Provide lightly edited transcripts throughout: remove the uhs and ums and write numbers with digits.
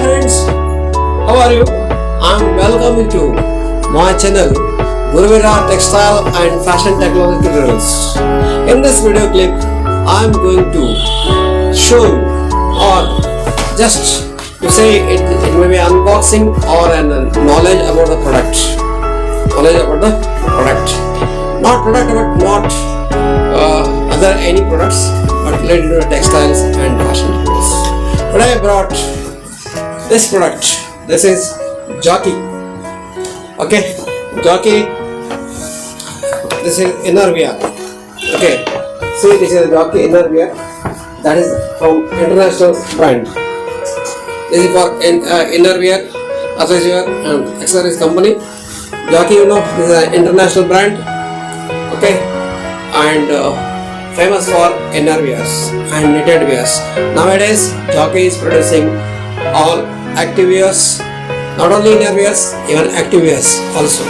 friends, how are you? I'm welcoming to my channel Innerwear, Textile and Fashion Technology Tutorials. In this video clip, I'm going to show or just to say it may be unboxing or knowledge about the product. Not other any products, but related to textiles and fashion technologies. Today I brought this product. This is Jockey. Okay, Jockey. This is innerwear. Okay, see, this is Jockey innerwear. That is from international brand. This is for innerwear, accessory and accessories company. Jockey, you know, this is an international brand. Okay, and famous for innerwears and knitted wears. Nowadays, Jockey is producing all active wears, not only innerwears, even active wears also.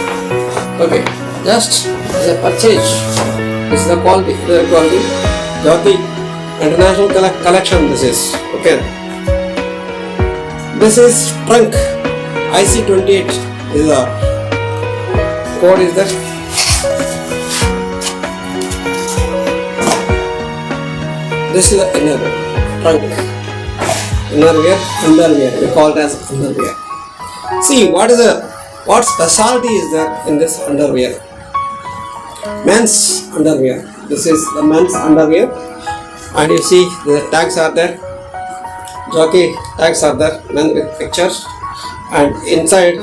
Okay, just as a purchase, this is the quality. Jockey international collection. This is okay. This is trunk IC28 is the code is that. This is the innerwear, trunk, innerwear, underwear. We call it as underwear. See, what specialty is there in this underwear? Men's underwear. This is the men's underwear, and you see the tags are there. Jockey tags are there, men with pictures, and inside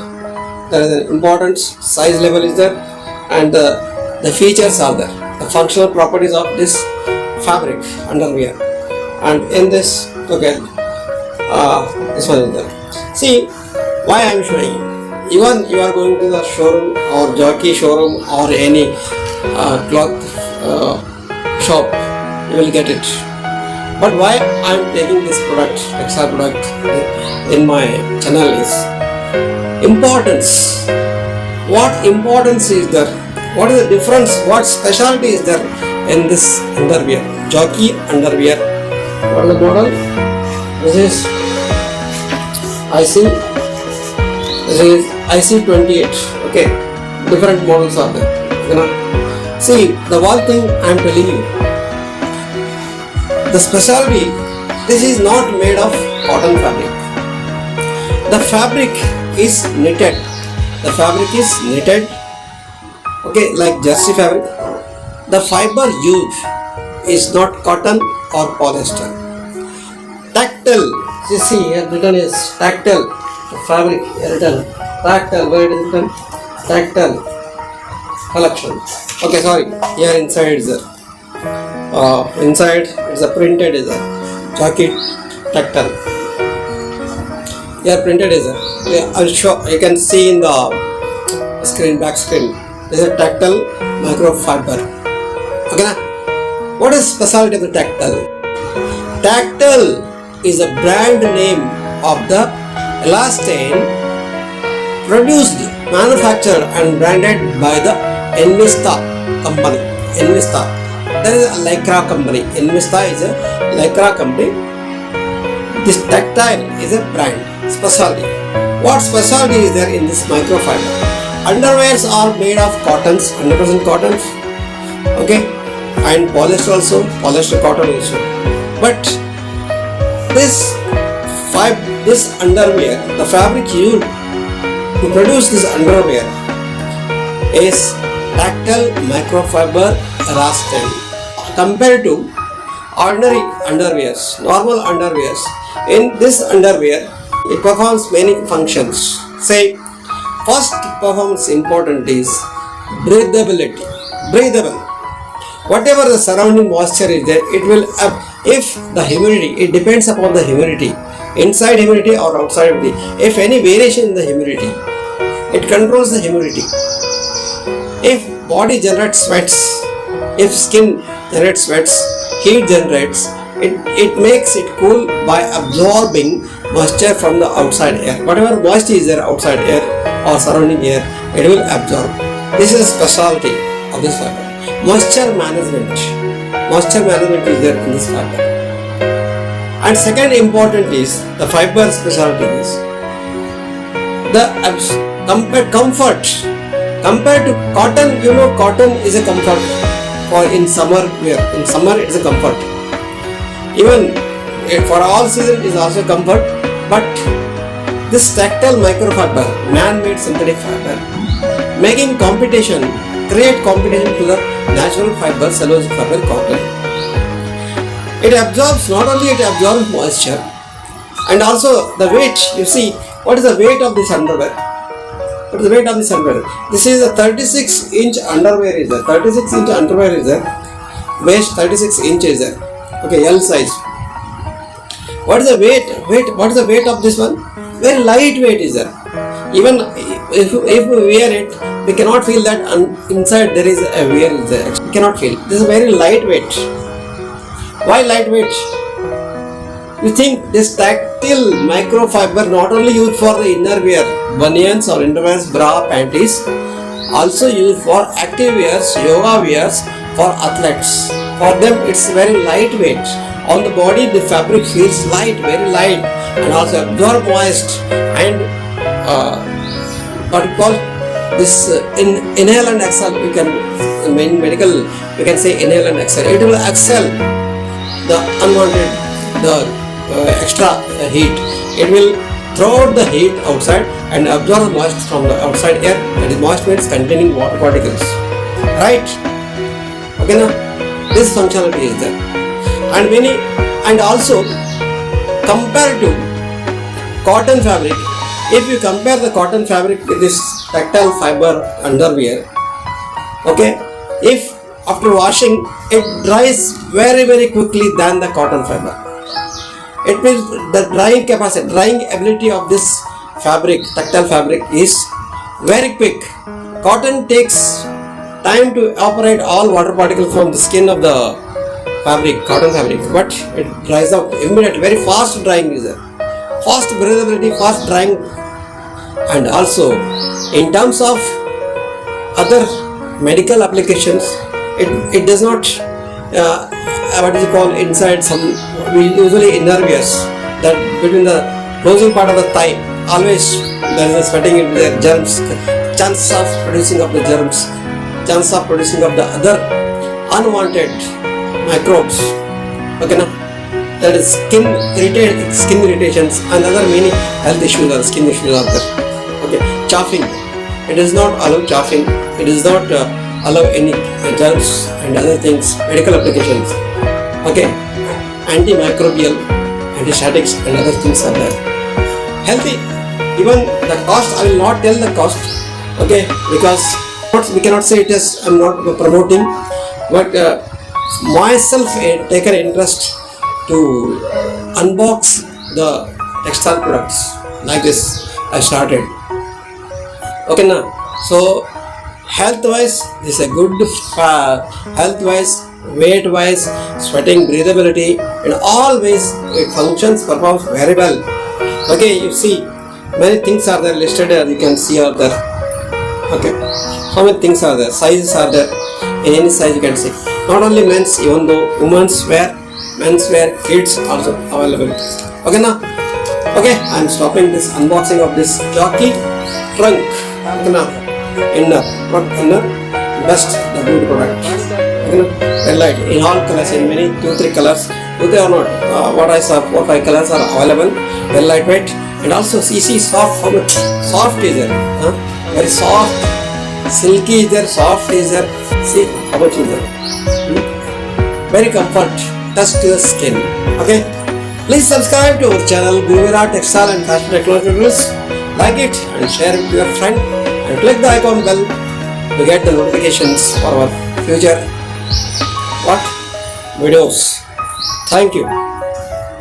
there is an important size level is there, and the features are there. The functional properties of this fabric underwear, and in this, okay, this one is there. See why I am showing you. Even you are going to the showroom or Jockey showroom or any cloth shop, you will get it. But why I am taking this product, textile product, in my channel is importance. What importance is there? What is the difference? What specialty is there in this underwear? Jockey underwear. What is the model? This is IC. This is IC28. Okay, different models are there. You know. See, the one thing I am telling you, the specialty. This is not made of cotton fabric. The fabric is knitted. The fabric is knitted. Okay, like jersey fabric. The fiber used is not cotton or polyester. Tactel, you see here written is Tactel. The fabric here written Tactel. Where it is written? Tactel collection. Okay, sorry. Here inside is there. Inside is a printed is a Jockey Tactel. Here printed is a. Yeah, I'll show. You can see in the screen, back screen. This is a Tactel microfiber. Okay, na? What is specialty of the Tactel? Tactel is a brand name of the elastane produced, manufactured and branded by the Envista company. Envista. There is a Lycra company. Envista is a Lycra company. This Tactile is a brand specialty. What specialty is there in this microfiber? Underwears are made of cottons, 100% cottons. Okay, and polyester also, polyester cotton also. But this underwear, the fabric used to produce this underwear is Tactel microfiber elastane. Compared to ordinary underwears, normal underwears, in this underwear it performs many functions. Say, first performance important is breathability. Breathable. Whatever the surrounding moisture is there, it will if the humidity, it depends upon the humidity, inside humidity or outside humidity. If any variation in the humidity, it controls the humidity. If body generates sweats, if skin generates sweats, heat generates, it makes it cool by absorbing moisture from the outside air. Whatever moisture is there outside air or surrounding air, it will absorb. This is a specialty of this fiber. Moisture management is there in this fiber. And second important is the fiber specialty is the comfort. Compared to cotton, you know, cotton is a comfort for in summer wear. In summer it is a comfort. Even for all season is also comfort. But this tactile microfiber, man-made synthetic fiber, making competition, create competition to the natural fiber, cellulosic fiber, cotton. It absorbs, not only it absorbs moisture, and also the weight. You see, what is the weight of this underwear? What is the weight of this underwear? This is a 36-inch underwear is there. 36-inch underwear is there. Waist 36 inches there. Okay, L size. What is the weight? What is the weight of this one? Very lightweight is there. Even if we wear it, we cannot feel that inside there is a wear is there. We cannot feel. This is very lightweight. Why lightweight? You think this tactile microfiber not only used for the innerwear, bunions or innerwears, bra, panties, also used for active wears, yoga wears, for athletes. For them it's very lightweight. On the body the fabric feels light, very light, and also absorb moist, and what we call this inhale and exhale. We can in medical we can say inhale and exhale. It will exhale the unwanted, the extra heat. It will throw out the heat outside and absorb moisture from the outside air. That is, moist means containing water particles. Right? Okay, now this functionality is there. And also compared to cotton fabric, if you compare the cotton fabric with this tactile fiber underwear, okay, if after washing it dries very quickly than the cotton fiber. It means the drying capacity, drying ability of this fabric, tactile fabric, is very quick. Cotton takes time to evaporate all water particles from the skin of the fabric, cotton fabric, but it dries out immediately. Very fast drying is there, fast breathability, fast drying. And also in terms of other medical applications, it does not what is it called, inside some, we usually innerwears, that between the closing part of the thigh, always there is a sweating in there, germs, chance of producing of the germs, chance of producing of the other unwanted microbes. Okay, now that is skin irritations and other many health issues or skin issues are there. Okay, chafing, it does not allow chafing, it does not allow any germs and other things, medical applications. Okay, antimicrobial, antistatics and other things are there. Healthy, even the cost, I will not tell the cost, okay, because we cannot say it is, I am not promoting, but myself take an interest to unbox the textile products like this. I started. Okay, now, so health wise, this is a good health wise, weight wise, sweating, breathability, in all ways it functions, performs very well. Okay, you see many things are there listed here, you can see out there. Okay, how many things are there, sizes are there, in any size you can see. Not only men's, even though women's wear, men's wear, kids also available. Okay, now, okay, I am stopping this unboxing of this Jockey trunk. Okay, now, inner, best, the good product. Red light in all colors, in many 2-3 colors. They are not. What I saw, 4-5 colors are available. Very lightweight, and also see soft. How much soft is there? Very soft, silky is there, soft is there. See how much is there? Very comfort, touch to the skin. Okay. Please subscribe to our channel Guruvira Textile and Fashion Technology Reviews. Like it and share it with your friend, and click the icon bell to get the notifications for our future videos. Thank you.